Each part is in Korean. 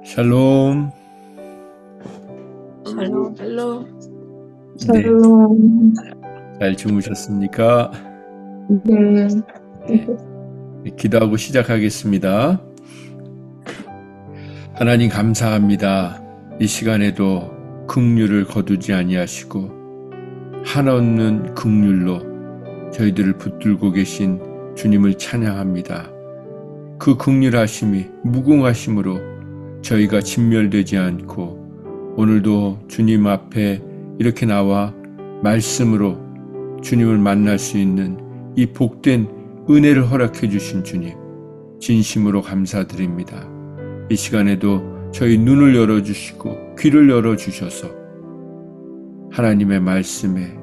샬롬. 샬롬. 네, 샬롬. 잘 주무셨습니까? 네. 네, 기도하고 시작하겠습니다. 하나님 감사합니다. 이 시간에도 긍휼을 거두지 아니하시고 한없는 긍휼로 저희들을 붙들고 계신 주님을 찬양합니다. 그 긍휼하심이 무궁하심으로 저희가 진멸되지 않고 오늘도 주님 앞에 이렇게 나와 말씀으로 주님을 만날 수 있는 이 복된 은혜를 허락해 주신 주님, 진심으로 감사드립니다. 이 시간에도 저희 눈을 열어주시고 귀를 열어주셔서 하나님의 말씀에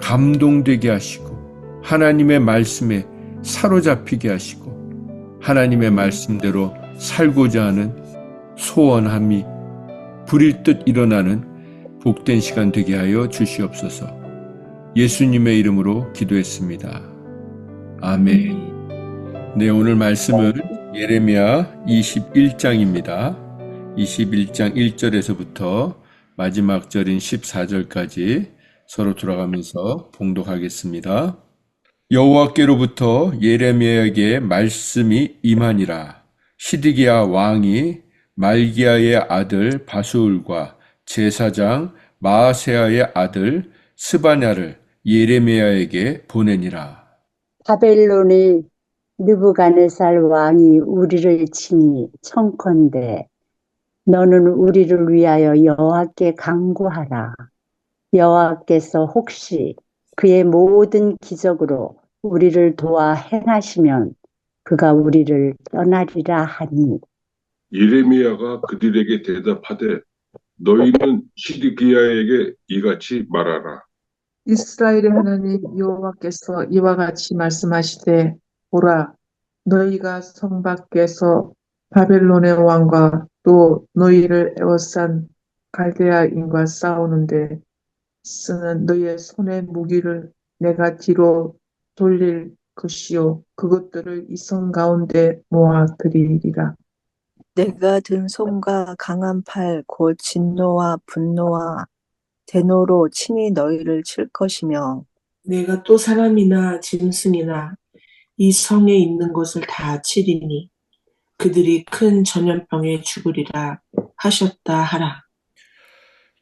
감동되게 하시고 하나님의 말씀에 사로잡히게 하시고 하나님의 말씀대로 살고자 하는 소원함이 불일 듯 일어나는 복된 시간 되게 하여 주시옵소서. 예수님의 이름으로 기도했습니다. 아멘. 네, 오늘 말씀은 예레미야 21장입니다. 21장 1절에서부터 마지막 절인 14절까지 서로 돌아가면서 봉독하겠습니다. 여호와께로부터 예레미야에게 말씀이 임하니라. 시드기야 왕이 말기야의 아들 바수울과 제사장 마아세야의 아들 스바냐를 예레미야에게 보내니라. 바벨론의 느부갓네살 왕이 우리를 치니 청컨대 너는 우리를 위하여 여호와께 간구하라. 여호와께서 혹시 그의 모든 기적으로 우리를 도와 행하시면 그가 우리를 떠나리라 하니. 예레미야가 그들에게 대답하되 너희는 시드기야에게 이같이 말하라. 이스라엘의 하나님 여호와께서 이와 같이 말씀하시되 보라, 너희가 성 밖에서 바벨론의 왕과 또 너희를 에워싼 갈대아인과 싸우는데 쓰는 너희의 손의 무기를 내가 뒤로 돌릴 것이요 그것들을 이 성 가운데 모아드리리라. 내가 든 손과 강한 팔 곧 진노와 분노와 대노로 친히 너희를 칠 것이며 내가 또 사람이나 짐승이나 이 성에 있는 것을 다 치리니 그들이 큰 전염병에 죽으리라 하셨다 하라.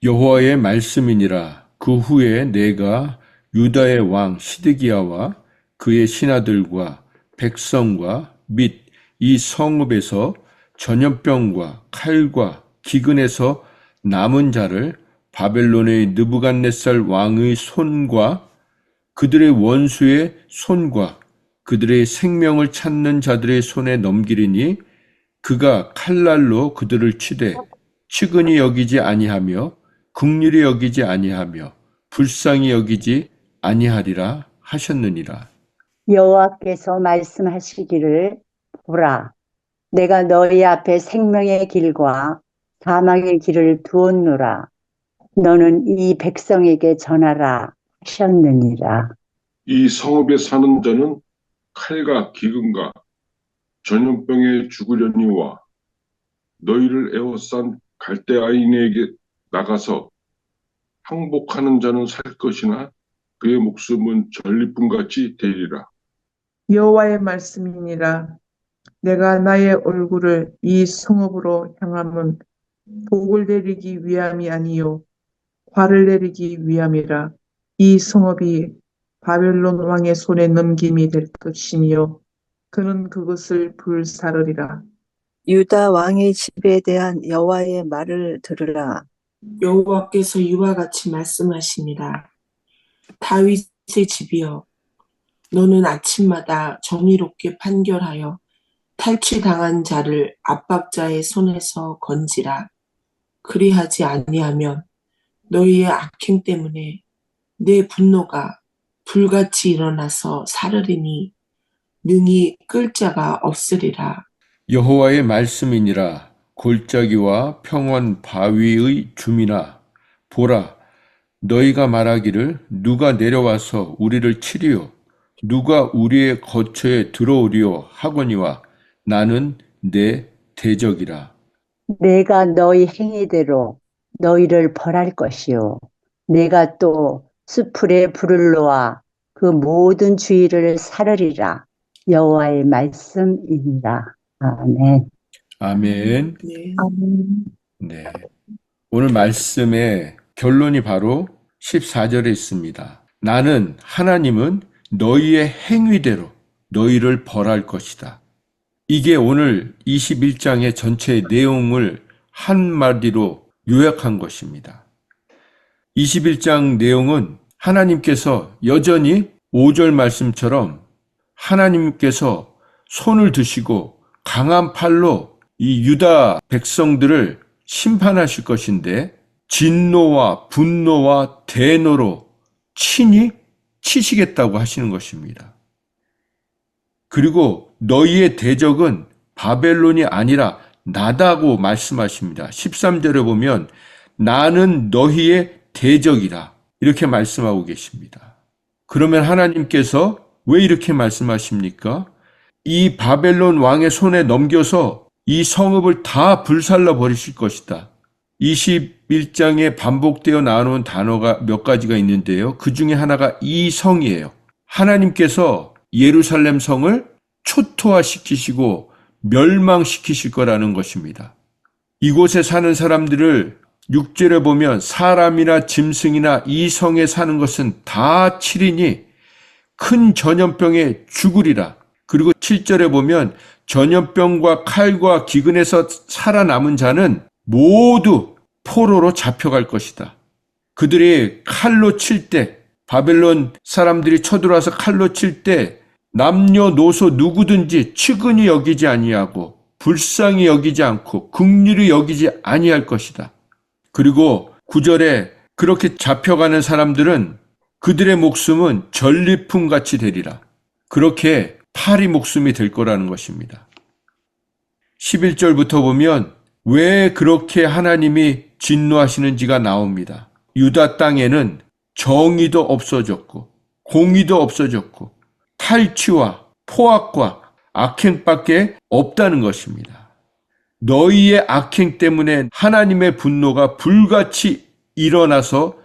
여호와의 말씀이니라. 그 후에 내가 유다의 왕 시드기야와 그의 신하들과 백성과 및 이 성읍에서 전염병과 칼과 기근에서 남은 자를 바벨론의 느부갓네살 왕의 손과 그들의 원수의 손과 그들의 생명을 찾는 자들의 손에 넘기리니 그가 칼날로 그들을 치되 측은히 여기지 아니하며 긍휼히 여기지 아니하며 불쌍히 여기지 아니하리라 하셨느니라. 여호와께서 말씀하시기를 보라, 내가 너희 앞에 생명의 길과 사망의 길을 두었노라. 너는 이 백성에게 전하라 하셨느니라. 이 성읍에 사는 자는 칼과 기근과 전염병에 죽으려니와 너희를 에워싼 갈대아인에게 나가서 항복하는 자는 살 것이나 그의 목숨은 전리품같이 되리라. 여호와의 말씀이니라. 내가 나의 얼굴을 이 성읍으로 향함은 복을 내리기 위함이 아니요 화를 내리기 위함이라. 이 성읍이 바벨론 왕의 손에 넘김이 될 것이며 그는 그것을 불사르리라. 유다 왕의 집에 대한 여호와의 말을 들으라. 여호와께서 이와 같이 말씀하시니라. 다윗의 집이여, 너는 아침마다 정의롭게 판결하여 탈취당한 자를 압박자의 손에서 건지라. 그리하지 아니하면 너희의 악행 때문에 내 분노가 불같이 일어나서 사르리니 능히 끌 자가 없으리라. 여호와의 말씀이니라. 골짜기와 평원 바위의 주민아, 보라, 너희가 말하기를 누가 내려와서 우리를 치리요 누가 우리의 거처에 들어오리요 하거니와 나는 내 대적이라. 내가 너희 행위대로 너희를 벌할 것이요. 내가 또 수풀에 불을 놓아 그 모든 주의를 사르리라. 여호와의 말씀입니다. 아멘. 아멘. 네. 네. 오늘 말씀의 결론이 바로 14절에 있습니다. 나는 하나님은 너희의 행위대로 너희를 벌할 것이다. 이게 오늘 21장의 전체 내용을 한마디로 요약한 것입니다. 21장 내용은 하나님께서 여전히 5절 말씀처럼 하나님께서 손을 드시고 강한 팔로 이 유다 백성들을 심판하실 것인데 진노와 분노와 대노로 친히 치시겠다고 하시는 것입니다. 그리고 너희의 대적은 바벨론이 아니라 나다고 말씀하십니다. 13절에 보면 나는 너희의 대적이다 이렇게 말씀하고 계십니다. 그러면 하나님께서 왜 이렇게 말씀하십니까? 이 바벨론 왕의 손에 넘겨서 이 성읍을 다 불살라 버리실 것이다. 21장에 반복되어 나오는 단어가 몇 가지가 있는데요. 그 중에 하나가 이 성이에요. 하나님께서 예루살렘 성을 초토화시키시고 멸망시키실 거라는 것입니다. 이곳에 사는 사람들을 6절에 보면 사람이나 짐승이나 이 성에 사는 것은 다 치리니 큰 전염병에 죽으리라. 그리고 7절에 보면 전염병과 칼과 기근에서 살아남은 자는 모두 포로로 잡혀갈 것이다. 그들이 칼로 칠 때, 바벨론 사람들이 쳐들어와서 칼로 칠 때 남녀노소 누구든지 측은히 여기지 아니하고 불쌍히 여기지 않고 긍휼히 여기지 아니할 것이다. 그리고 9절에 그렇게 잡혀가는 사람들은 그들의 목숨은 전리품같이 되리라. 그렇게 파리 목숨이 될 거라는 것입니다. 11절부터 보면 왜 그렇게 하나님이 진노하시는지가 나옵니다. 유다 땅에는 정의도 없어졌고 공의도 없어졌고 탈취와 포악과 악행밖에 없다는 것입니다. 너희의 악행 때문에 하나님의 분노가 불같이 일어나서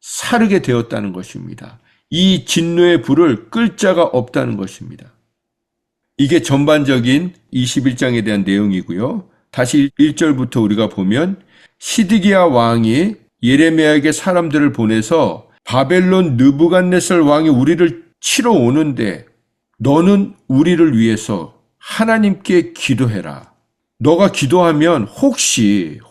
사르게 되었다는 것입니다. 이 진노의 불을 끌 자가 없다는 것입니다. 이게 전반적인 21장에 대한 내용이고요. 다시 1절부터 우리가 보면 시드기야 왕이 예레미야에게 사람들을 보내서 바벨론 느부갓네살 왕이 우리를 치러 오는데 너는 우리를 위해서 하나님께 기도해라. 너가 기도하면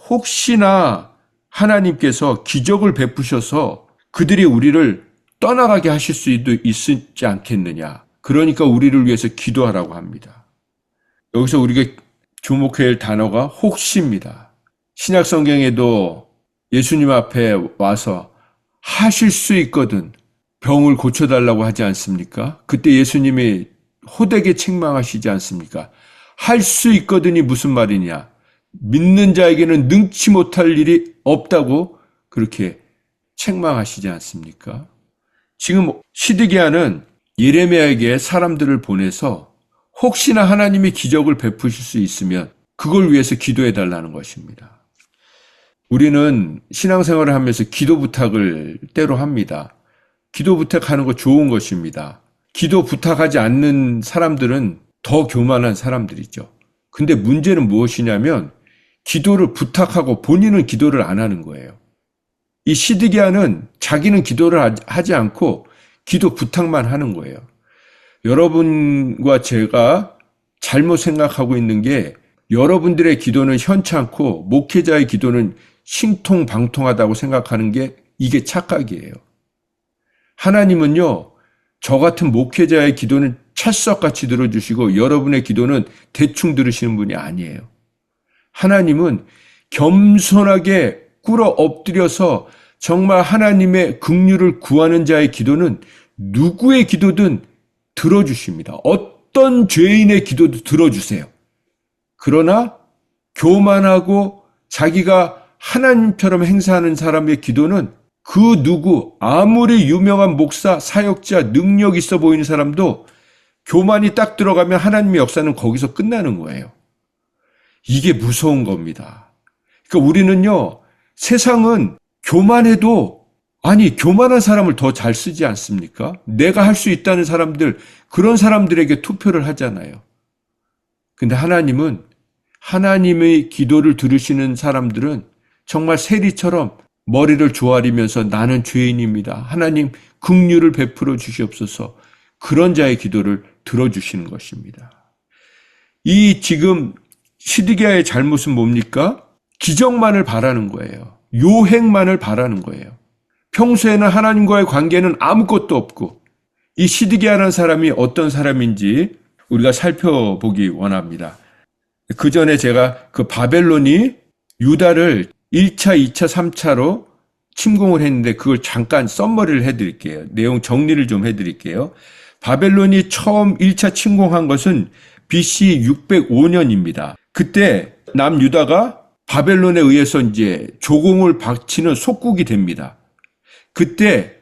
혹시나 하나님께서 기적을 베푸셔서 그들이 우리를 떠나가게 하실 수도 있지 않겠느냐. 그러니까 우리를 위해서 기도하라고 합니다. 여기서 우리가 주목해야 할 단어가 혹시입니다. 신약 성경에도 예수님 앞에 와서 하실 수 있거든 병을 고쳐달라고 하지 않습니까? 그때 예수님이 호되게 책망하시지 않습니까? 할 수 있거든이 무슨 말이냐? 믿는 자에게는 능치 못할 일이 없다고 그렇게 책망하시지 않습니까? 지금 시드기야는 예레미야에게 사람들을 보내서 혹시나 하나님이 기적을 베푸실 수 있으면 그걸 위해서 기도해 달라는 것입니다. 우리는 신앙생활을 하면서 기도 부탁을 때로 합니다. 기도 부탁하는 거 좋은 것입니다. 기도 부탁하지 않는 사람들은 더 교만한 사람들이죠. 근데 문제는 무엇이냐면 기도를 부탁하고 본인은 기도를 안 하는 거예요. 이 시드기야는 자기는 기도를 하지 않고 기도 부탁만 하는 거예요. 여러분과 제가 잘못 생각하고 있는 게 여러분들의 기도는 현찮고 목회자의 기도는 신통방통하다고 생각하는 게 이게 착각이에요. 하나님은요, 저 같은 목회자의 기도는 찰석같이 들어주시고 여러분의 기도는 대충 들으시는 분이 아니에요. 하나님은 겸손하게 꿇어 엎드려서 정말 하나님의 긍휼을 구하는 자의 기도는 누구의 기도든 들어주십니다. 어떤 죄인의 기도도 들어주세요. 그러나 교만하고 자기가 하나님처럼 행사하는 사람의 기도는 그 누구 아무리 유명한 목사, 사역자, 능력 있어 보이는 사람도 교만이 딱 들어가면 하나님의 역사는 거기서 끝나는 거예요. 이게 무서운 겁니다. 그러니까 우리는요, 세상은 교만해도, 아니, 교만한 사람을 더 잘 쓰지 않습니까? 내가 할 수 있다는 사람들, 그런 사람들에게 투표를 하잖아요. 근데 하나님은, 하나님의 기도를 들으시는 사람들은 정말 세리처럼 머리를 조아리면서 나는 죄인입니다. 하나님 긍휼을 베풀어 주시옵소서. 그런 자의 기도를 들어주시는 것입니다. 이 지금 시드기야의 잘못은 뭡니까? 기적만을 바라는 거예요. 요행만을 바라는 거예요. 평소에는 하나님과의 관계는 아무것도 없고, 이 시드기야라는 사람이 어떤 사람인지 우리가 살펴보기 원합니다. 그 전에 제가 그 바벨론이 유다를 1차, 2차, 3차로 침공을 했는데 그걸 잠깐 썸머리를 해드릴게요. 내용 정리를 좀 해드릴게요. 바벨론이 처음 1차 침공한 것은 BC 605년입니다. 그때 남유다가 바벨론에 의해서 이제 조공을 바치는 속국이 됩니다. 그때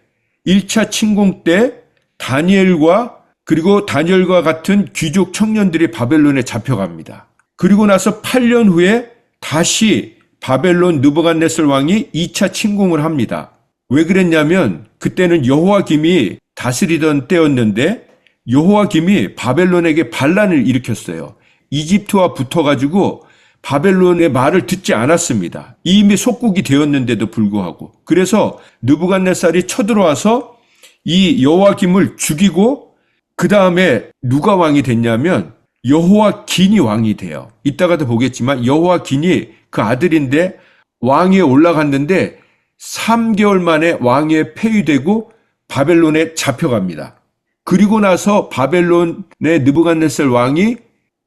1차 침공 때 다니엘과 그리고 다니엘과 같은 귀족 청년들이 바벨론에 잡혀갑니다. 그리고 나서 8년 후에 다시 바벨론 느부갓네살 왕이 2차 침공을 합니다. 왜 그랬냐면 그때는 여호야김이 다스리던 때였는데 여호야김이 바벨론에게 반란을 일으켰어요. 이집트와 붙어가지고 바벨론의 말을 듣지 않았습니다. 이미 속국이 되었는데도 불구하고. 그래서 느부갓네살이 쳐들어와서 이 여호야김을 죽이고 그 다음에 누가 왕이 됐냐면 여호야긴이 왕이 돼요. 이따가도 보겠지만 여호야긴이 그 아들인데 왕위에 올라갔는데 3개월 만에 왕위에 폐위되고 바벨론에 잡혀갑니다. 그리고 나서 바벨론의 느부갓네살 왕이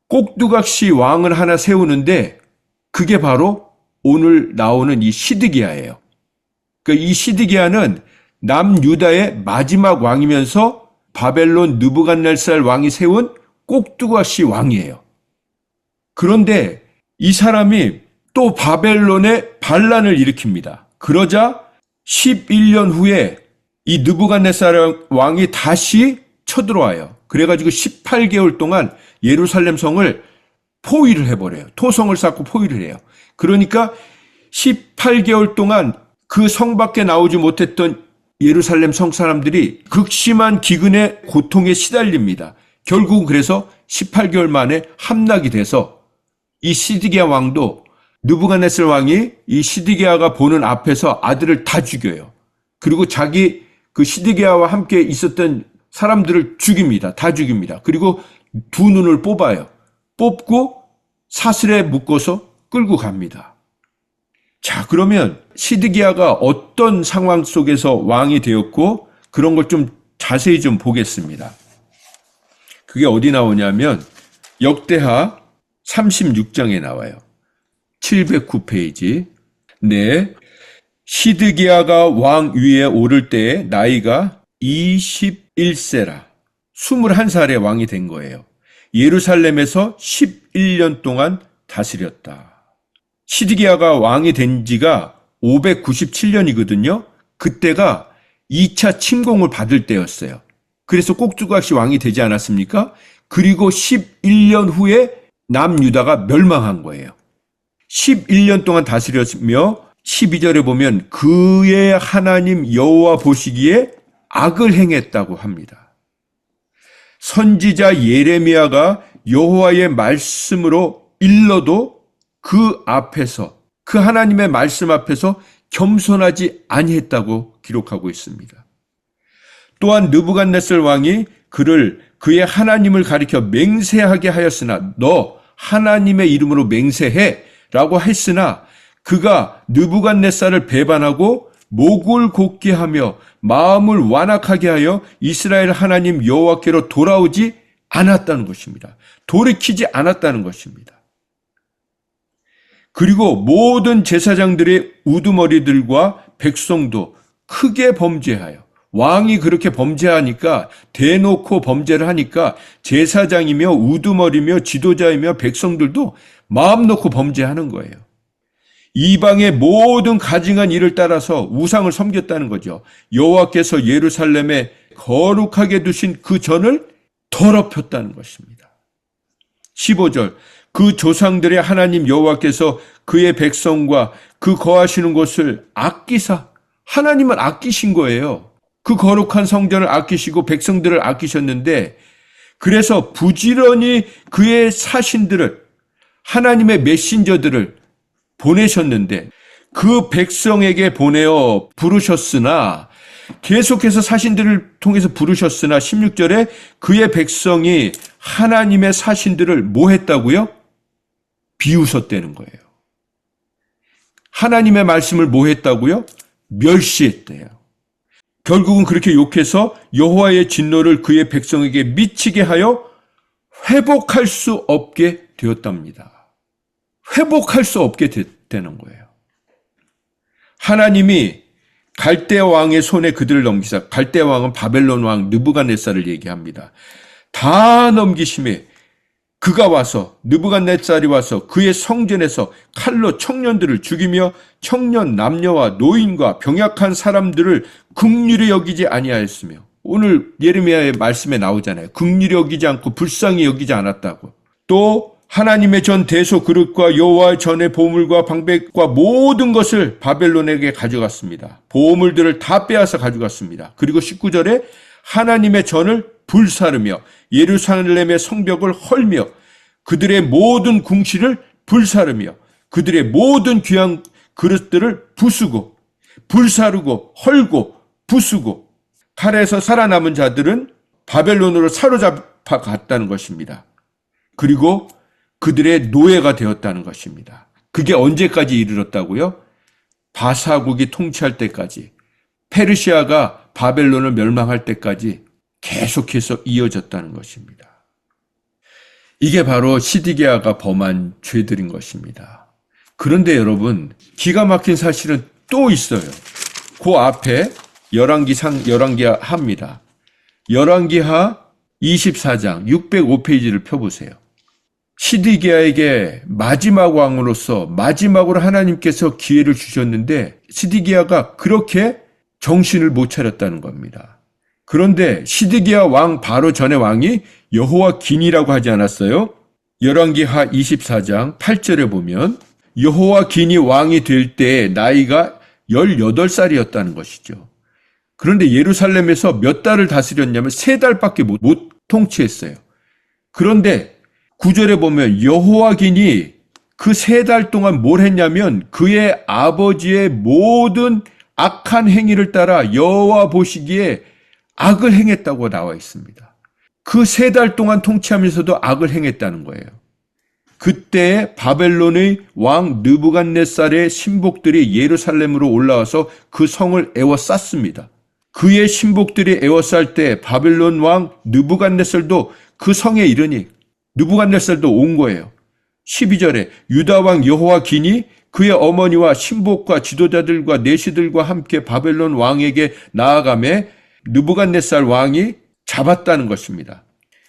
꼭두각시 왕을 하나 세우는데 그게 바로 오늘 나오는 이 시드기야예요. 그러니까 이 시드기야는 남유다의 마지막 왕이면서 바벨론 느부갓네살 왕이 세운 꼭두각시 왕이에요. 그런데 이 사람이 또 바벨론에 반란을 일으킵니다. 그러자 11년 후에 이 느부갓네살 왕이 다시 쳐들어와요. 그래가지고 18개월 동안 예루살렘 성을 포위를 해버려요. 토성을 쌓고 포위를 해요. 그러니까 18개월 동안 그 성 밖에 나오지 못했던 예루살렘 성 사람들이 극심한 기근의 고통에 시달립니다. 결국은 그래서 18개월 만에 함락이 돼서 이 시드기야 왕도 느부갓네살 왕이 이 시드기야가 보는 앞에서 아들을 다 죽여요. 그리고 자기 그 시드기야와 함께 있었던 사람들을 죽입니다. 다 죽입니다. 그리고 두 눈을 뽑아요. 뽑고 사슬에 묶어서 끌고 갑니다. 자, 그러면 시드기야가 어떤 상황 속에서 왕이 되었고 그런 걸 좀 자세히 좀 보겠습니다. 그게 어디 나오냐면 역대하 36장에 나와요. 709페이지. 네. 시드기야가 왕 위에 오를 때에 나이가 21세라. 21살에 왕이 된 거예요. 예루살렘에서 11년 동안 다스렸다. 시드기야가 왕이 된 지가 597년이거든요. 그때가 2차 침공을 받을 때였어요. 그래서 꼭두각시 왕이 되지 않았습니까? 그리고 11년 후에 남유다가 멸망한 거예요. 11년 동안 다스렸으며 12절에 보면 그의 하나님 여호와 보시기에 악을 행했다고 합니다. 선지자 예레미야가 여호와의 말씀으로 일러도 그 앞에서 그 하나님의 말씀 앞에서 겸손하지 아니했다고 기록하고 있습니다. 또한 느부갓네살 왕이 그를 그의 하나님을 가리켜 맹세하게 하였으나 너 하나님의 이름으로 맹세해 라고 했으나 그가 느부갓네살을 배반하고 목을 곧게 하며 마음을 완악하게 하여 이스라엘 하나님 여호와께로 돌아오지 않았다는 것입니다. 돌이키지 않았다는 것입니다. 그리고 모든 제사장들의 우두머리들과 백성도 크게 범죄하여 왕이 그렇게 범죄하니까 대놓고 범죄를 하니까 제사장이며 우두머리며 지도자이며 백성들도 마음 놓고 범죄하는 거예요. 이방의 모든 가증한 일을 따라서 우상을 섬겼다는 거죠. 여호와께서 예루살렘에 거룩하게 두신 그 전을 더럽혔다는 것입니다. 15절 그 조상들의 하나님 여호와께서 그의 백성과 그 거하시는 곳을 아끼사, 하나님은 아끼신 거예요. 그 거룩한 성전을 아끼시고 백성들을 아끼셨는데, 그래서 부지런히 그의 사신들을, 하나님의 메신저들을 보내셨는데, 그 백성에게 보내어 부르셨으나, 계속해서 사신들을 통해서 부르셨으나 16절에 그의 백성이 하나님의 사신들을 뭐 했다고요? 비웃었다는 거예요. 하나님의 말씀을 뭐 했다고요? 멸시했대요. 결국은 그렇게 욕해서 여호와의 진노를 그의 백성에게 미치게 하여 회복할 수 없게 되었답니다. 회복할 수 없게 됐다는 거예요. 하나님이 갈대아 왕의 손에 그들을 넘기사, 갈대아 왕은 바벨론 왕 느부갓네살을 얘기합니다. 다 넘기심에 그가 와서, 느부갓네살이 와서 그의 성전에서 칼로 청년들을 죽이며 청년 남녀와 노인과 병약한 사람들을 긍휼히 여기지 아니하였으며, 오늘 예레미야의 말씀에 나오잖아요. 긍휼히 여기지 않고 불쌍히 여기지 않았다고. 또 하나님의 전 대소 그릇과 여호와의 전의 보물과 방백과 모든 것을 바벨론에게 가져갔습니다. 보물들을 다 빼앗아 가져갔습니다. 그리고 19절에 하나님의 전을 불사르며 예루살렘의 성벽을 헐며 그들의 모든 궁시를 불사르며 그들의 모든 귀한 그릇들을 부수고 불사르고 헐고 부수고, 칼에서 살아남은 자들은 바벨론으로 사로잡아 갔다는 것입니다. 그리고 그들의 노예가 되었다는 것입니다. 그게 언제까지 이르렀다고요? 바사국이 통치할 때까지, 페르시아가 바벨론을 멸망할 때까지 계속해서 이어졌다는 것입니다. 이게 바로 시드기야가 범한 죄들인 것입니다. 그런데 여러분, 기가 막힌 사실은 또 있어요. 그 앞에 열왕기하입니다. 열왕기하 24장 605페이지를 펴보세요. 시드기야에게 마지막 왕으로서 마지막으로 하나님께서 기회를 주셨는데 시드기야가 그렇게 정신을 못 차렸다는 겁니다. 그런데 시드기야 왕 바로 전의 왕이 여호와긴이라고 하지 않았어요? 열왕기하 24장 8절에 보면 여호와긴이 왕이 될 때 나이가 18살이었다는 것이죠. 그런데 예루살렘에서 몇 달을 다스렸냐면 3달밖에 못 통치했어요. 그런데 9절에 보면 여호와긴이 그 3달 동안 뭘 했냐면 그의 아버지의 모든 악한 행위를 따라 여호와 보시기에 악을 행했다고 나와 있습니다. 그 3달 동안 통치하면서도 악을 행했다는 거예요. 그때 바벨론의 왕 느부갓네살의 신복들이 예루살렘으로 올라와서 그 성을 에워쌌습니다. 그의 신복들이 에워쌀 때 바벨론 왕 느부갓네살도 그 성에 이르니 느부갓네살도 온 거예요. 12절에 유다 왕 여호와긴이 그의 어머니와 신복과 지도자들과 내시들과 함께 바벨론 왕에게 나아가매 느부갓네살 왕이 잡았다는 것입니다.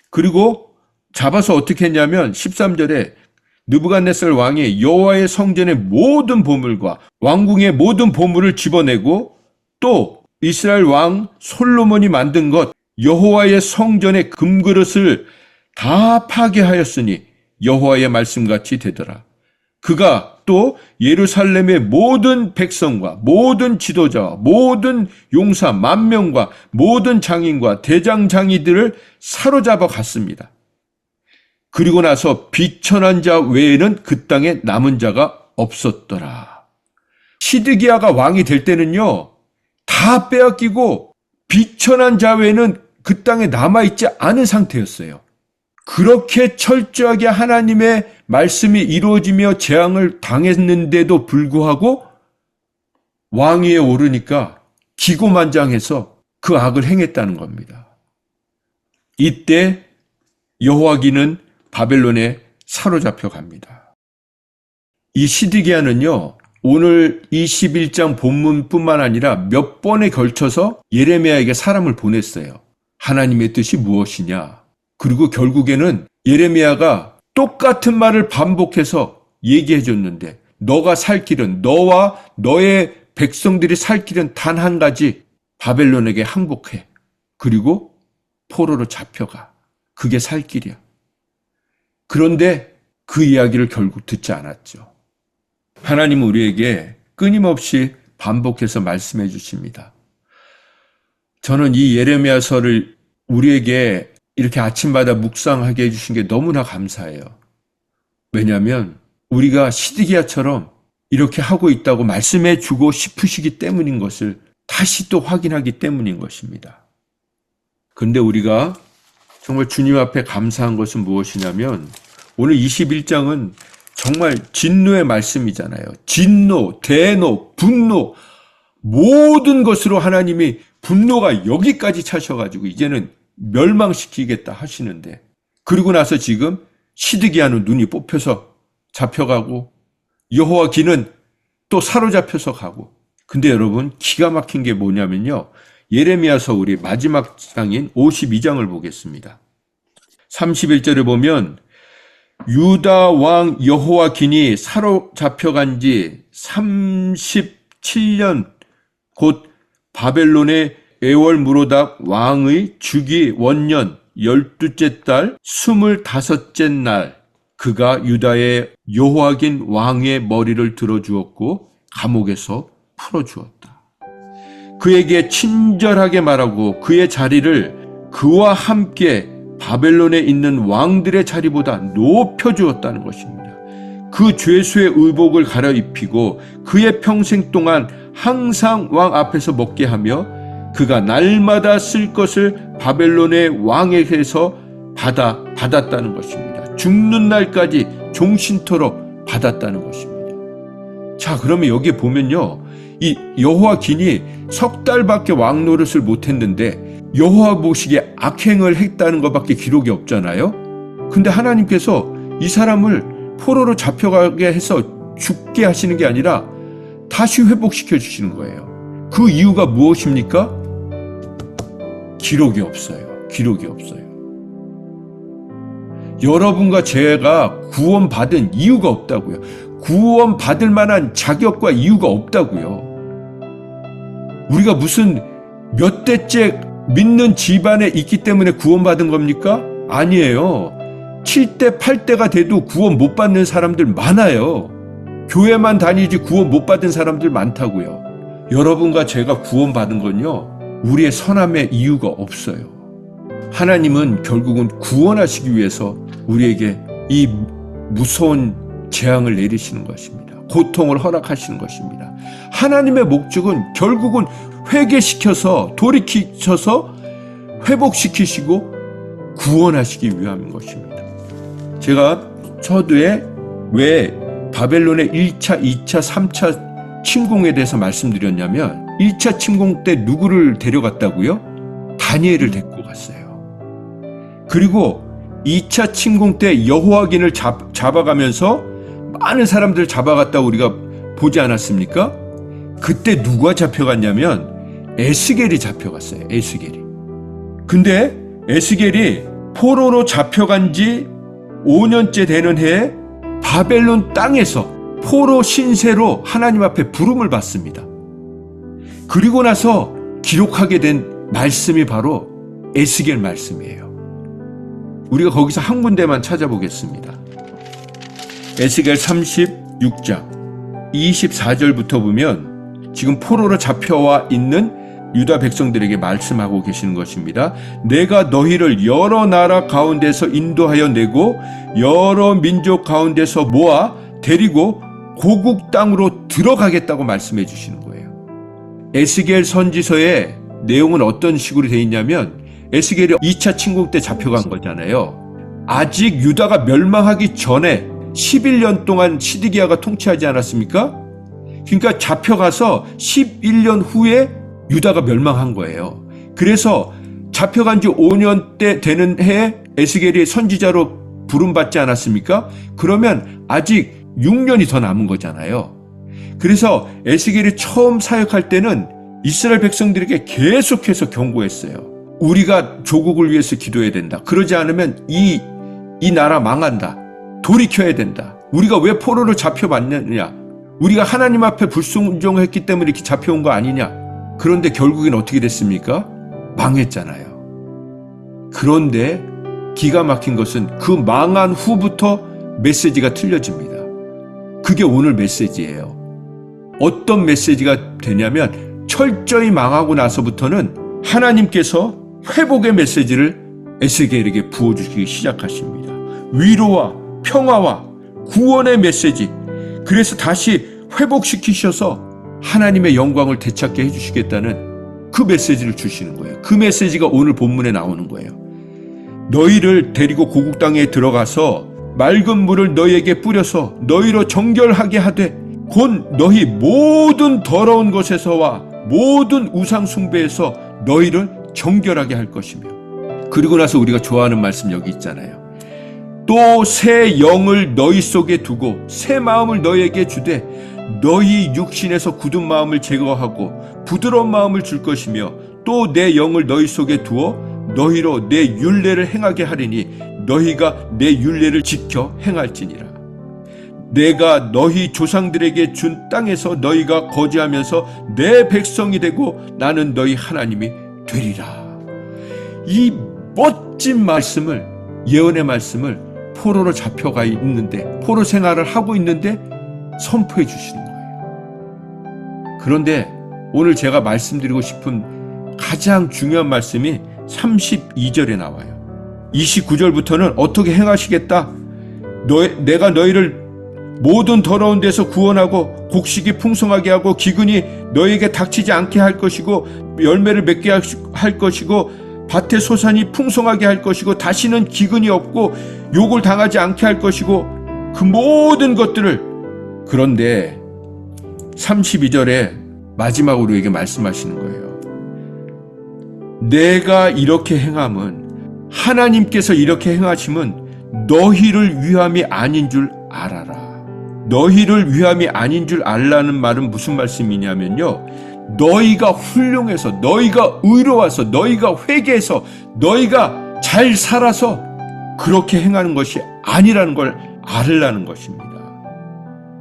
그리고 잡아서 어떻게 했냐면 13절에 느부갓네살 왕이 여호와의 성전의 모든 보물과 왕궁의 모든 보물을 집어내고 또 이스라엘 왕 솔로몬이 만든 것 여호와의 성전의 금그릇을 다 파괴하였으니 여호와의 말씀같이 되더라. 그가 또 예루살렘의 모든 백성과 모든 지도자와 모든 용사 10,000명과 모든 장인과 대장장이들을 사로잡아 갔습니다. 그리고 나서 비천한 자 외에는 그 땅에 남은 자가 없었더라. 시드기야가 왕이 될 때는요, 다 빼앗기고 비천한 자 외에는 그 땅에 남아있지 않은 상태였어요. 그렇게 철저하게 하나님의 말씀이 이루어지며 재앙을 당했는데도 불구하고 왕위에 오르니까 기고만장해서 그 악을 행했다는 겁니다. 이때 여호와긴은 바벨론에 사로잡혀 갑니다. 이 시드기야는요, 오늘 21장 본문뿐만 아니라 몇 번에 걸쳐서 예레미야에게 사람을 보냈어요. 하나님의 뜻이 무엇이냐? 그리고 결국에는 예레미야가 똑같은 말을 반복해서 얘기해 줬는데 너가 살 길은, 너와 너의 백성들이 살 길은 단 한 가지, 바벨론에게 항복해. 그리고 포로로 잡혀가. 그게 살 길이야. 그런데 그 이야기를 결국 듣지 않았죠. 하나님은 우리에게 끊임없이 반복해서 말씀해 주십니다. 저는 이 예레미야서를 우리에게 이렇게 아침마다 묵상하게 해주신 게 너무나 감사해요. 왜냐하면 우리가 시드기야처럼 이렇게 하고 있다고 말씀해 주고 싶으시기 때문인 것을 다시 또 확인하기 때문인 것입니다. 그런데 우리가 정말 주님 앞에 감사한 것은 무엇이냐면 오늘 21장은 정말 진노의 말씀이잖아요. 진노, 대노, 분노, 모든 것으로 하나님이 분노가 여기까지 차셔가지고 이제는 멸망시키겠다 하시는데, 그리고 나서 지금 시드기야는 눈이 뽑혀서 잡혀가고 여호와 기는 또 사로잡혀서 가고. 근데 여러분, 기가 막힌 게 뭐냐면요, 예레미야서 우리 마지막 장인 52장을 보겠습니다. 31절에 보면 유다 왕 여호와긴이 사로잡혀간 지 37년 곧 바벨론의 에월무로닥 왕의 주기 원년 12째 달 25째 날 그가 유다의 여호와긴 왕의 머리를 들어주었고 감옥에서 풀어주었다. 그에게 친절하게 말하고 그의 자리를 그와 함께 바벨론에 있는 왕들의 자리보다 높여주었다는 것입니다. 그 죄수의 의복을 갈아입히고 그의 평생 동안 항상 왕 앞에서 먹게 하며 그가 날마다 쓸 것을 바벨론의 왕에게서 받았다는 것입니다. 죽는 날까지 종신토록 받았다는 것입니다. 자, 그러면 여기 보면요, 이 여호와긴이 석 달밖에 왕 노릇을 못했는데 여호와 보시기에 악행을 했다는 것밖에 기록이 없잖아요. 근데 하나님께서 이 사람을 포로로 잡혀가게 해서 죽게 하시는 게 아니라 다시 회복시켜 주시는 거예요. 그 이유가 무엇입니까? 기록이 없어요. 기록이 없어요. 여러분과 제가 구원받은 이유가 없다고요. 구원받을 만한 자격과 이유가 없다고요. 우리가 무슨 몇 대째 믿는 집안에 있기 때문에 구원받은 겁니까? 아니에요. 7대, 8대가 돼도 구원 못 받는 사람들 많아요. 교회만 다니지 구원 못 받은 사람들 많다고요. 여러분과 제가 구원받은 건요, 우리의 선함의 이유가 없어요. 하나님은 결국은 구원하시기 위해서 우리에게 이 무서운 재앙을 내리시는 것입니다. 고통을 허락하시는 것입니다. 하나님의 목적은 결국은 회개시켜서 돌이키셔서 회복시키시고 구원하시기 위함인 것입니다. 제가 서두에 왜 바벨론의 1차, 2차, 3차 침공에 대해서 말씀드렸냐면 1차 침공 때 누구를 데려갔다고요? 다니엘을 데리고 갔어요. 그리고 2차 침공 때 여호와긴을 잡아가면서 많은 사람들을 잡아갔다고 우리가 보지 않았습니까? 그때 누가 잡혀갔냐면 에스겔이 잡혀갔어요. 에스겔이. 근데 에스겔이 포로로 잡혀간 지 5년째 되는 해에 바벨론 땅에서 포로 신세로 하나님 앞에 부름을 받습니다. 그리고 나서 기록하게 된 말씀이 바로 에스겔 말씀이에요. 우리가 거기서 한 군데만 찾아보겠습니다. 에스겔 36장 24절부터 보면 지금 포로로 잡혀와 있는 유다 백성들에게 말씀하고 계시는 것입니다. 내가 너희를 여러 나라 가운데서 인도하여 내고 여러 민족 가운데서 모아 데리고 고국 땅으로 들어가겠다고 말씀해 주시는 거예요. 에스겔 선지서의 내용은 어떤 식으로 되어 있냐면 에스겔이 2차 침공 때 잡혀간 거잖아요. 아직 유다가 멸망하기 전에 11년 동안 시드기야가 통치하지 않았습니까? 그러니까 잡혀가서 11년 후에 유다가 멸망한 거예요. 그래서 잡혀간 지 5년 때 되는 해에 에스겔이 선지자로 부름받지 않았습니까? 그러면 아직 6년이 더 남은 거잖아요. 그래서 에스겔이 처음 사역할 때는 이스라엘 백성들에게 계속해서 경고했어요. 우리가 조국을 위해서 기도해야 된다. 그러지 않으면 이 나라 망한다. 돌이켜야 된다. 우리가 왜 포로로 잡혀왔느냐? 우리가 하나님 앞에 불순종했기 때문에 이렇게 잡혀온 거 아니냐? 그런데 결국엔 어떻게 됐습니까? 망했잖아요. 그런데 기가 막힌 것은 그 망한 후부터 메시지가 틀려집니다. 그게 오늘 메시지예요. 어떤 메시지가 되냐면 철저히 망하고 나서부터는 하나님께서 회복의 메시지를 에스겔에게 부어주시기 시작하십니다. 위로와 평화와 구원의 메시지. 그래서 다시 회복시키셔서 하나님의 영광을 되찾게 해주시겠다는 그 메시지를 주시는 거예요. 그 메시지가 오늘 본문에 나오는 거예요. 너희를 데리고 고국 땅에 들어가서 맑은 물을 너희에게 뿌려서 너희로 정결하게 하되 곧 너희 모든 더러운 것에서와 모든 우상 숭배에서 너희를 정결하게 할 것이며. 그리고 나서 우리가 좋아하는 말씀 여기 있잖아요. 또 새 영을 너희 속에 두고 새 마음을 너희에게 주되 너희 육신에서 굳은 마음을 제거하고 부드러운 마음을 줄 것이며 또 내 영을 너희 속에 두어 너희로 내 율례를 행하게 하리니 너희가 내 율례를 지켜 행할지니라. 내가 너희 조상들에게 준 땅에서 너희가 거주하면서 내 백성이 되고 나는 너희 하나님이 되리라. 이 멋진 말씀을, 예언의 말씀을 포로로 잡혀가 있는데, 포로 생활을 하고 있는데 선포해 주시는 거예요. 그런데 오늘 제가 말씀드리고 싶은 가장 중요한 말씀이 32절에 나와요. 29절부터는 어떻게 행하시겠다? 내가 너희를 모든 더러운 데서 구원하고 곡식이 풍성하게 하고 기근이 너희에게 닥치지 않게 할 것이고 열매를 맺게 할 것이고 밭의 소산이 풍성하게 할 것이고 다시는 기근이 없고 욕을 당하지 않게 할 것이고 그 모든 것들을. 그런데 32절에 마지막으로 우리에게 말씀하시는 거예요. 내가 이렇게 행함은, 하나님께서 이렇게 행하심은 너희를 위함이 아닌 줄 알아라. 너희를 위함이 아닌 줄 알라는 말은 무슨 말씀이냐면요, 너희가 훌륭해서, 너희가 의로워서, 너희가 회개해서, 너희가 잘 살아서 그렇게 행하는 것이 아니라는 걸 알으라는 것입니다.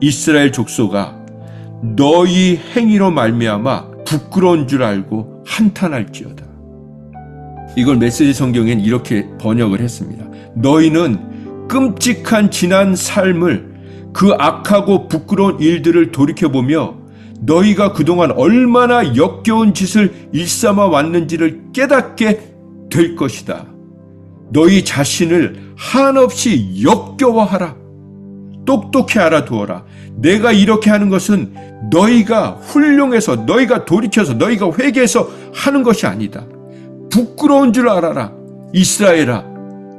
이스라엘 족속아, 너희 행위로 말미암아 부끄러운 줄 알고 한탄할지어다. 이걸 메시지 성경엔 이렇게 번역을 했습니다. 너희는 끔찍한 지난 삶을, 그 악하고 부끄러운 일들을 돌이켜보며 너희가 그동안 얼마나 역겨운 짓을 일삼아 왔는지를 깨닫게 될 것이다. 너희 자신을 한없이 역겨워하라. 똑똑히 알아두어라. 내가 이렇게 하는 것은 너희가 훌륭해서, 너희가 돌이켜서, 너희가 회개해서 하는 것이 아니다. 부끄러운 줄 알아라. 이스라엘아,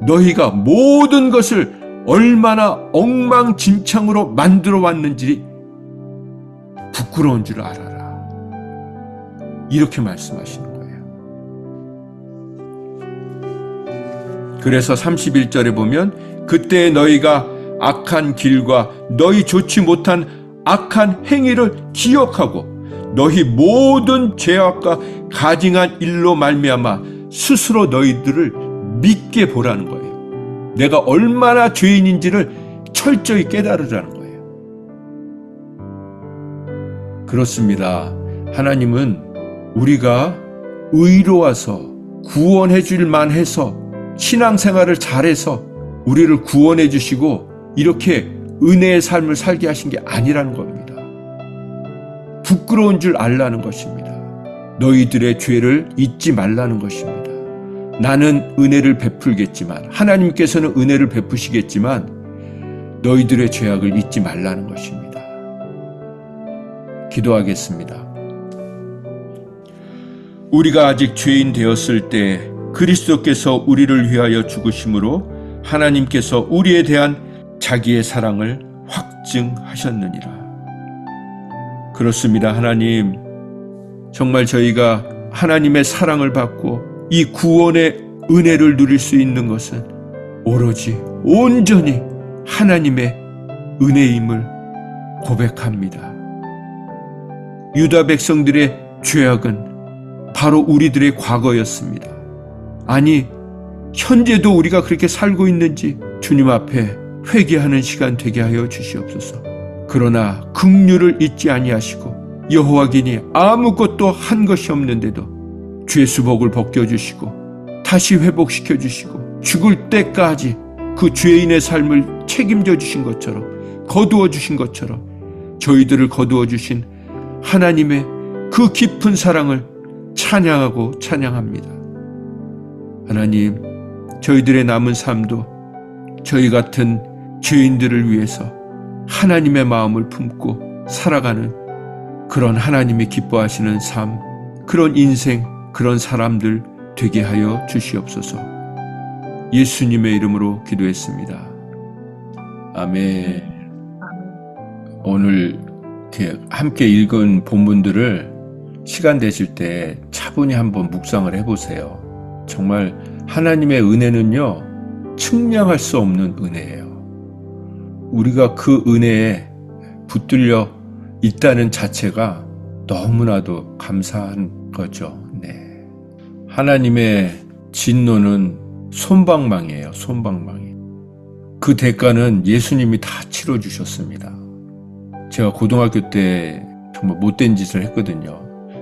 너희가 모든 것을 얼마나 엉망진창으로 만들어 왔는지 부끄러운 줄 알아라. 이렇게 말씀하시는 거예요. 그래서 31절에 보면 그때 너희가 악한 길과 너희 좋지 못한 악한 행위를 기억하고 너희 모든 죄악과 가증한 일로 말미암아 스스로 너희들을 믿게 보라는 거예요. 내가 얼마나 죄인인지를 철저히 깨달으라는 거예요. 그렇습니다. 하나님은 우리가 의로워서 구원해 줄 만해서 신앙생활을 잘해서 우리를 구원해 주시고 이렇게 은혜의 삶을 살게 하신 게 아니라는 겁니다. 부끄러운 줄 알라는 것입니다. 너희들의 죄를 잊지 말라는 것입니다. 나는 은혜를 베풀겠지만, 하나님께서는 은혜를 베푸시겠지만 너희들의 죄악을 잊지 말라는 것입니다. 기도하겠습니다. 우리가 아직 죄인 되었을 때 그리스도께서 우리를 위하여 죽으심으로 하나님께서 우리에 대한 자기의 사랑을 확증하셨느니라. 그렇습니다. 하나님, 정말 저희가 하나님의 사랑을 받고 이 구원의 은혜를 누릴 수 있는 것은 오로지 온전히 하나님의 은혜임을 고백합니다. 유다 백성들의 죄악은 바로 우리들의 과거였습니다. 아니, 현재도 우리가 그렇게 살고 있는지 주님 앞에 회개하는 시간 되게 하여 주시옵소서. 그러나 긍휼을 잊지 아니하시고 여호와께니 아무것도 한 것이 없는데도 죄수복을 벗겨주시고 다시 회복시켜 주시고 죽을 때까지 그 죄인의 삶을 책임져 주신 것처럼 거두어 주신 것처럼 저희들을 거두어 주신 하나님의 그 깊은 사랑을 찬양하고 찬양합니다. 하나님, 저희들의 남은 삶도 저희 같은 죄인들을 위해서 하나님의 마음을 품고 살아가는 그런 하나님이 기뻐하시는 삶, 그런 인생, 그런 사람들 되게 하여 주시옵소서. 예수님의 이름으로 기도했습니다. 아멘. 오늘 이렇게 함께 읽은 본문들을 시간 되실 때 차분히 한번 묵상을 해보세요. 정말 하나님의 은혜는요, 측량할 수 없는 은혜예요. 우리가 그 은혜에 붙들려 있다는 자체가 너무나도 감사한 거죠. 네. 하나님의 진노는 솜방망이에요. 솜방망이. 그 대가는 예수님이 다 치러주셨습니다. 제가 고등학교 때 정말 못된 짓을 했거든요.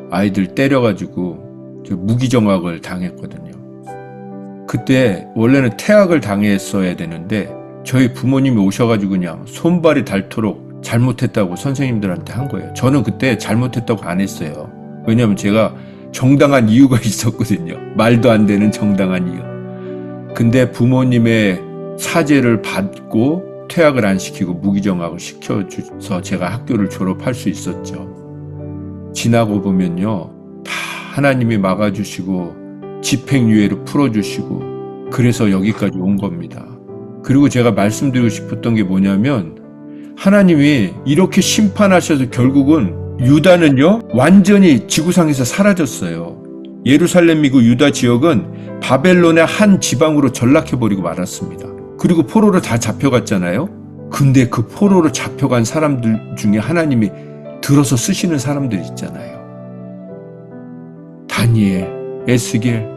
아이들 때려가지고 무기정학을 당했거든요. 그때 원래는 퇴학을 당했어야 되는데 저희 부모님이 오셔가지고 그냥 손발이 닳도록 잘못했다고 선생님들한테 한 거예요. 저는 그때 잘못했다고 안 했어요. 왜냐하면 제가 정당한 이유가 있었거든요. 말도 안 되는 정당한 이유. 근데 부모님의 사죄를 받고 퇴학을 안 시키고 무기정학을 시켜줘서 제가 학교를 졸업할 수 있었죠. 지나고 보면요, 다 하나님이 막아주시고 집행유예로 풀어주시고 그래서 여기까지 온 겁니다. 그리고 제가 말씀드리고 싶었던 게 뭐냐면 하나님이 이렇게 심판하셔서 결국은 유다는요 완전히 지구상에서 사라졌어요. 예루살렘이고 유다 지역은 바벨론의 한 지방으로 전락해버리고 말았습니다. 그리고 포로로 다 잡혀갔잖아요. 근데 그 포로로 잡혀간 사람들 중에 하나님이 들어서 쓰시는 사람들 있잖아요. 다니엘, 에스겔,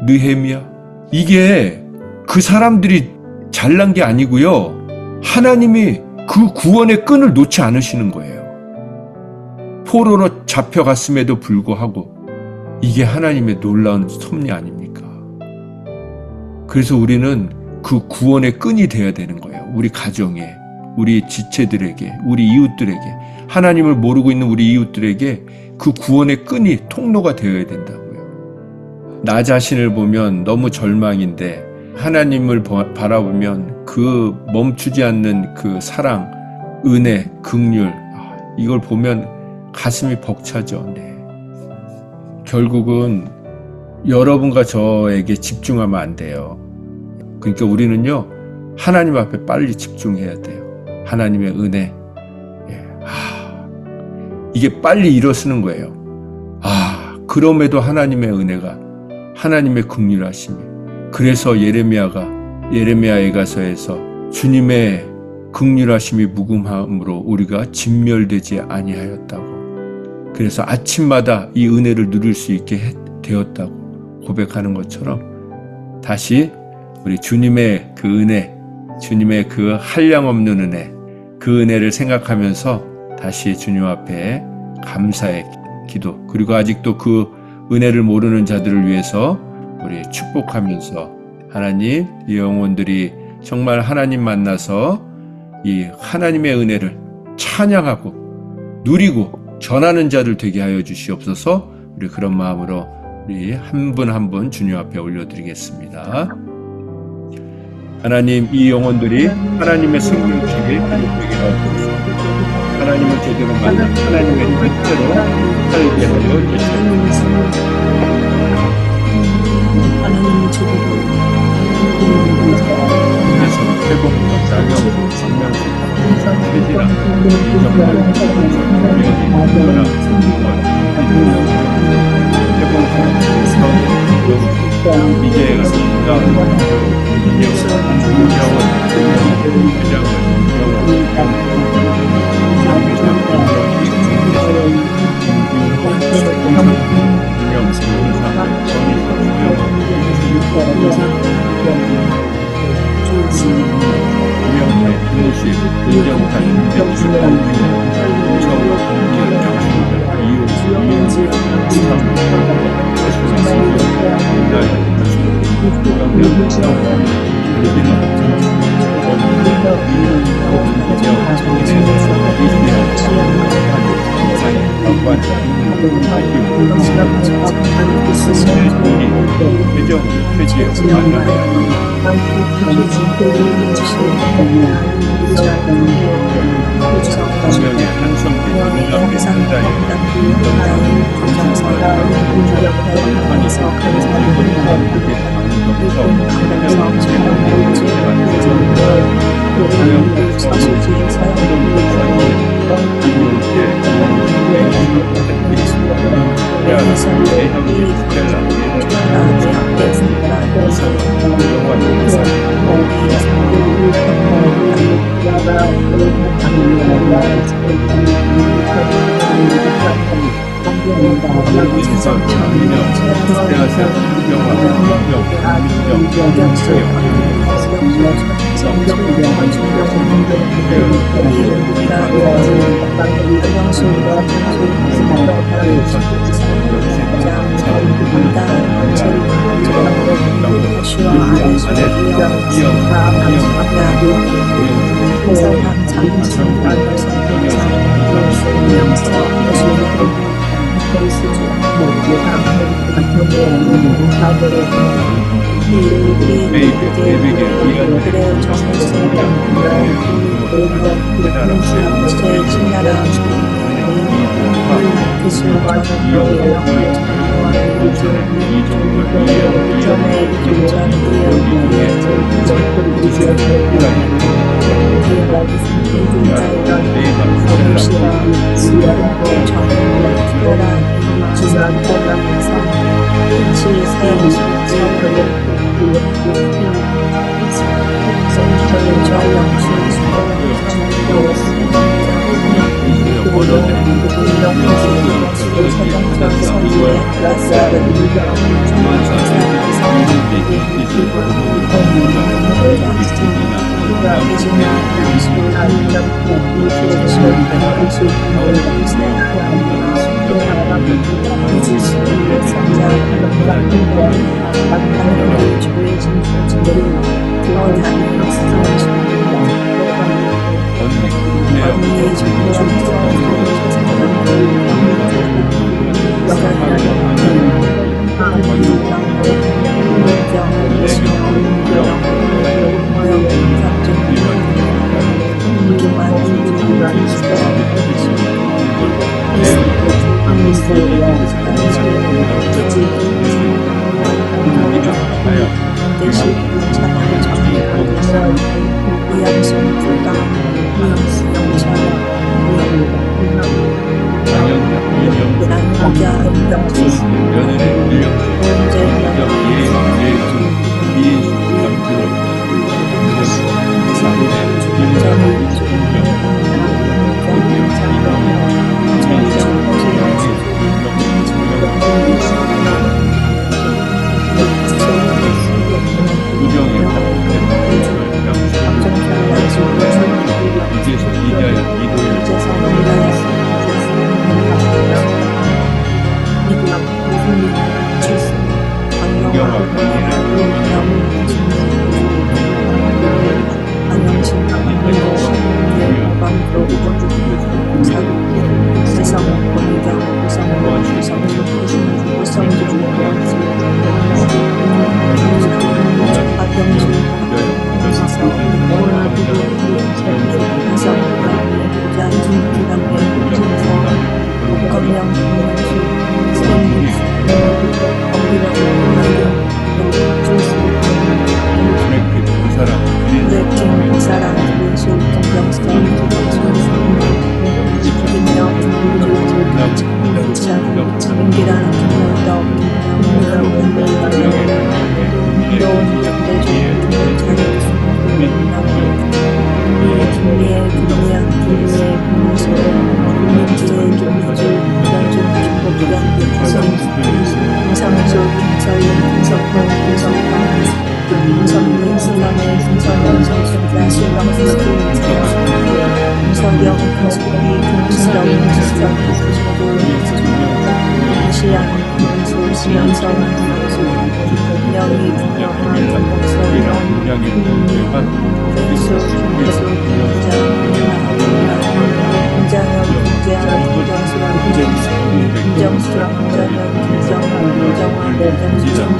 느헤미야. 이게 그 사람들이 잘난 게 아니고요. 하나님이 그 구원의 끈을 놓지 않으시는 거예요. 포로로 잡혀갔음에도 불구하고 이게 하나님의 놀라운 섭리 아닙니까? 그래서 우리는 그 구원의 끈이 되어야 되는 거예요. 우리 가정에, 우리 지체들에게, 우리 이웃들에게, 하나님을 모르고 있는 우리 이웃들에게 그 구원의 끈이 통로가 되어야 된다고요. 나 자신을 보면 너무 절망인데 하나님을 바라보면 그 멈추지 않는 그 사랑, 은혜, 긍휼, 이걸 보면 가슴이 벅차죠. 네. 결국은 여러분과 저에게 집중하면 안 돼요. 그러니까 우리는요, 하나님 앞에 빨리 집중해야 돼요. 하나님의 은혜. 이게 빨리 일어서는 거예요. 그럼에도 하나님의 은혜가, 하나님의 긍휼하심이. 그래서 예레미야 예가서에서 주님의 긍휼하심이 무궁함으로 우리가 진멸되지 아니하였다고. 그래서 아침마다 이 은혜를 누릴 수 있게 되었다고 고백하는 것처럼 다시 우리 주님의 그 은혜, 주님의 그 한량없는 은혜, 그 은혜를 생각하면서 다시 주님 앞에 감사의 기도, 그리고 아직도 그 은혜를 모르는 자들을 위해서 우리 축복하면서 하나님, 이 영혼들이 정말 하나님 만나서 이 하나님의 은혜를 찬양하고 누리고 전하는 자들 되게 하여 주시옵소서. 우리 그런 마음으로 우리 한 분 한 분 주님 앞에 올려드리겠습니다. 하나님, 이 영혼들이 하나님의 성령심이 되게 하옵소서. 하나님을 제대로 만나 하나님의 뜻대로 살게 하여 주시옵소서. 하나님을 제대로 그래서 회복과 자격, 성명식, 회지나 이제 이제 지역의 한성대 눈앞에 한자에 굉장히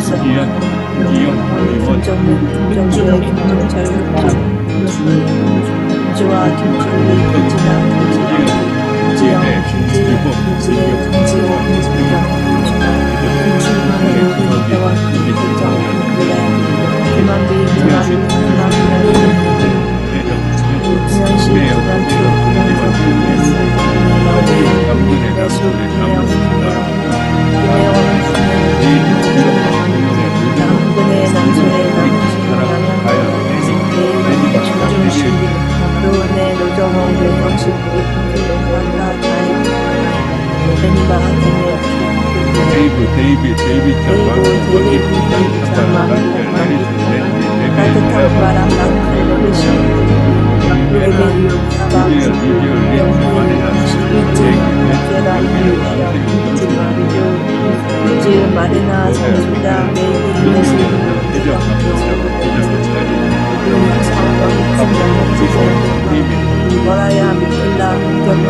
김정민 김주와 김준리 김진아 김지영 김지호 김지호 김태원 김태정 김한비 김한시 김현주 김현수 김혜원 남근의 남소의 노은의 노정호 노정식 노정란다 베니가 데이비 장만 따뜻한 바람 만큼 노르시 에베 사방 지금 마르나 상주다 메이비 머라야 미켈라 경영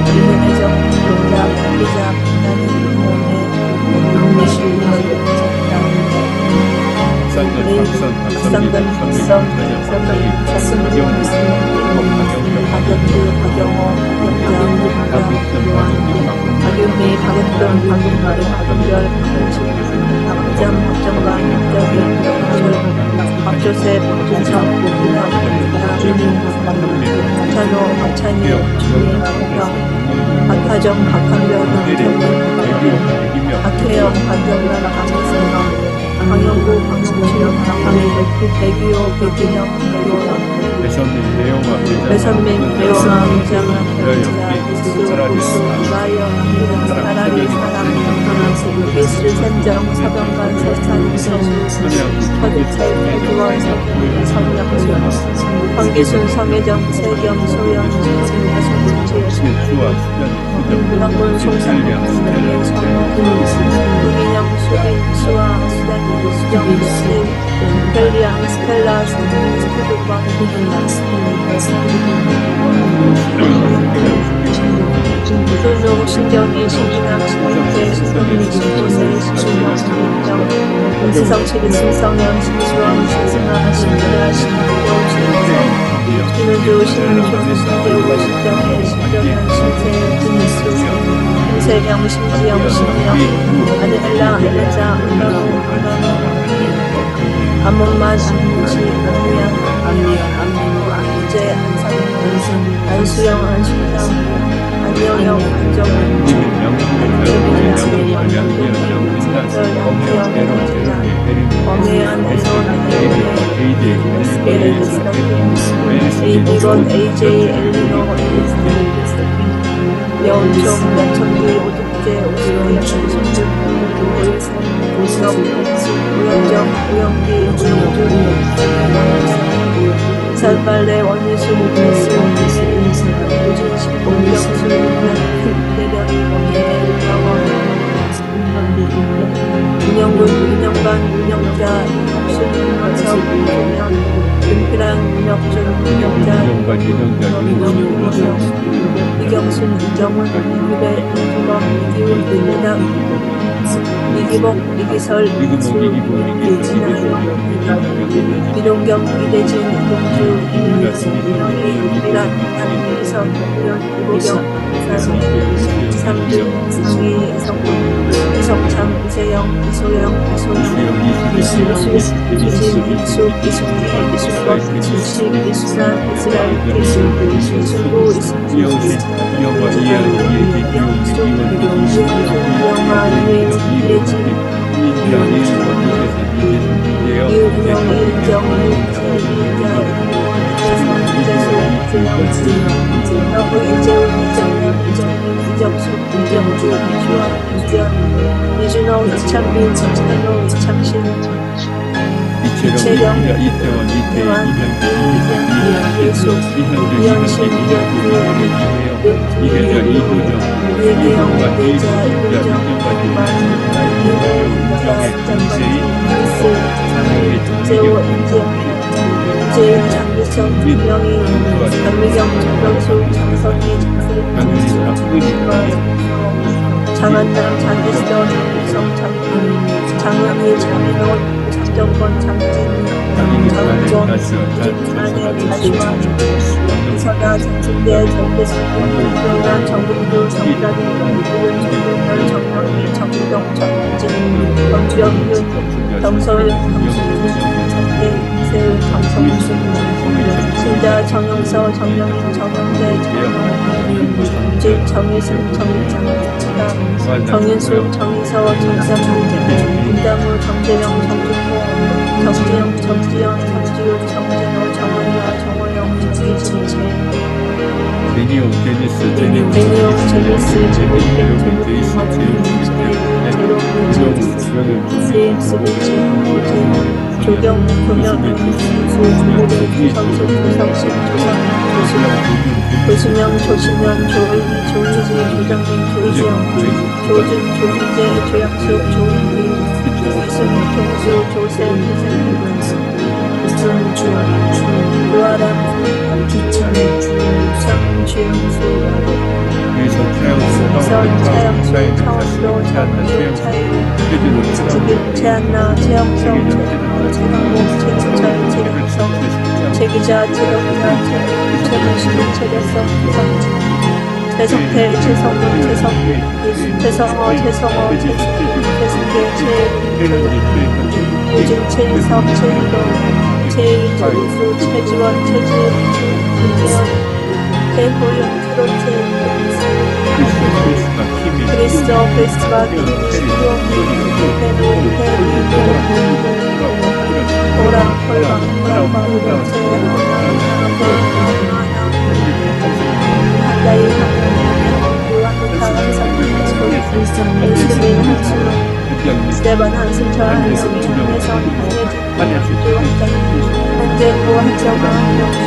이민혜정 동작 피자 나는 몸에 박상근 박성 박영주 박영호 박윤미 박은동 박윤마리 박은별 박정 박정관 박조셉 박준성 박찬호 박찬희 주민 박하정 박한별 박혜영 박경란 박미선 강영구 강영철 박항일 백유호 백인영 배선민 배영아 이장아 배지아 이수 고수 이와영 사라리 사람 기술 선정 서병관 서찬 서수 서주채 배두원 성명수 황기순 성혜정 세경 소영 송채 문학문 송상국 유민영 수빈 수아 수단 수정 벨리앙 스텔라 스튜드방 손노 신경이 신기남 신경재 신성민 신고세 신수영 신경 은세성 치리 신성영 신수왕 신승아 신주라 신구경 신성 신은주 신은종 신대우 신정혜 신정현 신세 김희수 김세명 신지영 신영 아드헬라 엘레자 은나무 안목만 안무시 안미연 안주재 안수영 안순상 안여영 안정은 엄혜안 에이비건 AJ 엘리노 여운종 연천기 오죽재 오수영 신준 오일선 우영정 우영기 우영준 살발레 원유수 무수 우진식 공병수 대련이 예방원 윤영군 윤영관 윤영자 윤영선 윤영 윤필랑 윤혁준 윤영자 이경순 이정훈 이규배 이주범 이기훈 이대당 이기복 이기설 이수 이진아 이동경 이대진 이동주 이민영이 이란 안미선 이보경 이상준 상희 이성훈 이성창 이세영 이소영 이소영 이수진 이숙 이숙희 이숙건 이숙식 이수산 이스랄 이수구 이숙주 이영아 이혜진 이은영 이은정 이은자 이재수 너구 이재훈 이정현 이정민 이정숙 이정주 이주원 이주연 이준호 이창빈 이찬호 이창신 이채령 이태원 이혜숙 이현신 이현규 이혜경 이혜자 이효정 이만 이재호 임재영 이재윤 장규성 김명희 박미경 정병수 장선희 장수림 장한남 장기스터 장규성 장훈 장영희, 장인호, 장정권, 장진희, 장전, 김만혜, 다시와, 이선아, 장승대, 정대승, 정동현, 정봉주, 정다리, 정동열, 정영희, 정우동, 정진, 정주영윤, 정서윤, 정수준, 정대, 이세윤, 정성준, 신자, 정영서, 정영인, 정영대, 정영진, 정희승, 정희장, 정치가, 정인수, 정희서, 정상훈, 김다무, 정재영, 정준호, 정지영, 정지연, 정지훈, 정진호, 정원이와 정호영, 정희진, 데니오, 데니스, 베니용, 제니스, 제로빈, 제로빈, 제이스, 스비치, 고지, 조경, 조명, 김수, 조고대, 조성수, 조성식, 조수명, 조신현, 조일희, 조희지, 조정민, 조희정, 조준, 조준재, 조약수, 조은희, 조희승, 종수, 조세, 조아람, 성, 주영수, 선, 차영수, 차원도, 차원도, 차유, 지금, 최한나, 최영성, 최한호, 최강목, 최진철, 최경성, 최기자, 최덕자, 최문식, 최대성, 최성진, 최성태, 최성문, 최성희, 최성호, 최성호, 최승계, 최혜림, 요즘 최인섭, 최희도, 최희, 최우수, 최지원, 최지은, 김재현, 최고윤, 트로트, 그리스도, 그리스와 키미, 시용이, 배로, 배리, 보라, 홀방, 보라방, 한다이, 한국타, 한상민, 에스민, 한수로, 스테반, 한승철, 한승준, 혜선, 한예진, 한재구, 한정아, 한영수,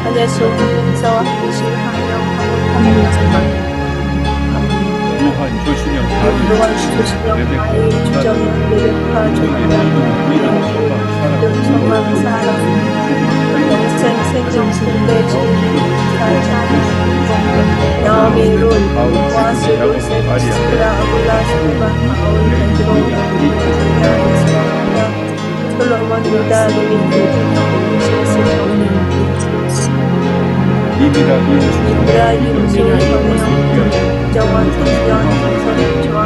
한예수, 한민서, 한미실, 한명, 한원, 요한, 조신영, 노원, 조신영, 아이, 주정현, 레베카, 조한영, 성망, 사랑, 영생, 생명, 승배, 나오미, 룬, 와스, 롤세, 스크라, 아굴라, 스테반, 아울, 베드로, 솔로몬, 유다, 루빈, 시스, 이브라, 윤수, 정혜영, 정원, 성지연, 정선영, 조항,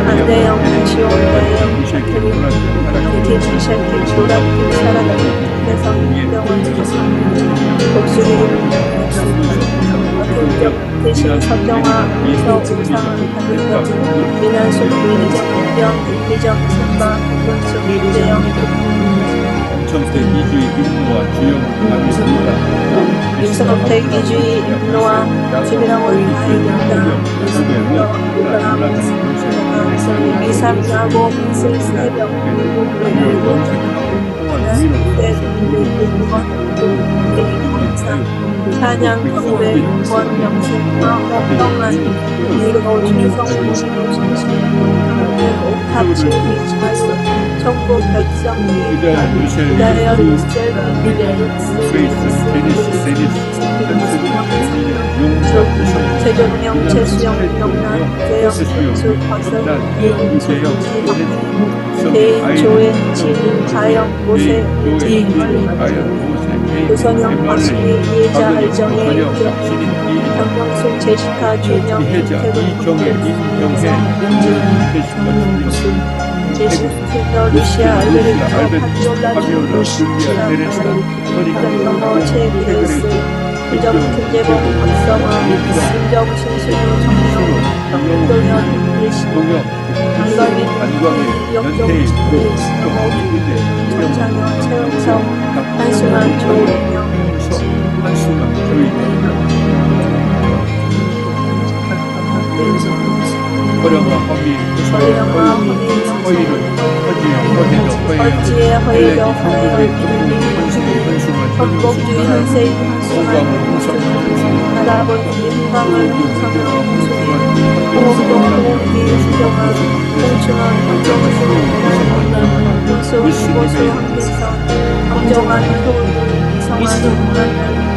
안대영, 한시원, 대영, 샤케린, 영팀, 샤케, 조락팀, 사라다, 대성, 이병원, 목소리, 어금격, 대신, 석정화, 이서, 우상은, 한국적, 민한수, 민희정, 연, 비정, 선바, 권수, 이재영, 정태 이주의 임무와 주영 감사합니다. 윤석택 이주의 임무와 주민왕원 다이경당 이삼야고 민생 세병 찬양 경배 원 명생 마법동안 이로 중성 무신호신신 옥탑 칠미 자유 전국 백성 유다여 루셀 최종영, 최수영, 영란, 재영, 수, 박선, 대인, 조엔, 진, 가영, 모세, 구선영, 박수희, 이해자, 알정혜, 경명순, 제시카, 준영, 제시카, 루시아, 알베르토, 파비올라, 루시아, 강동호, 최비레스, 부정, 김재범, 박성화, 신정, 신수유, 정명, 정동현, 예시, 안광희, 역종, 신영호, 정창현, 최은성, 한수만, 조인영, 허령과 허미, 어찌에 허예여, 헌법주의 현세인 한수만, 할아버지 흥방을 홍성을 홍수기, 홍옥동 홍옥기 수경아, 홍춘원 홍정수, 홍수 홍보수 황민선, 황정환 효은, 이성환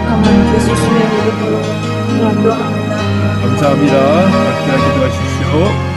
강한 예수님의 이름으로 기도합니다. 감사합니다. 기도하십시오.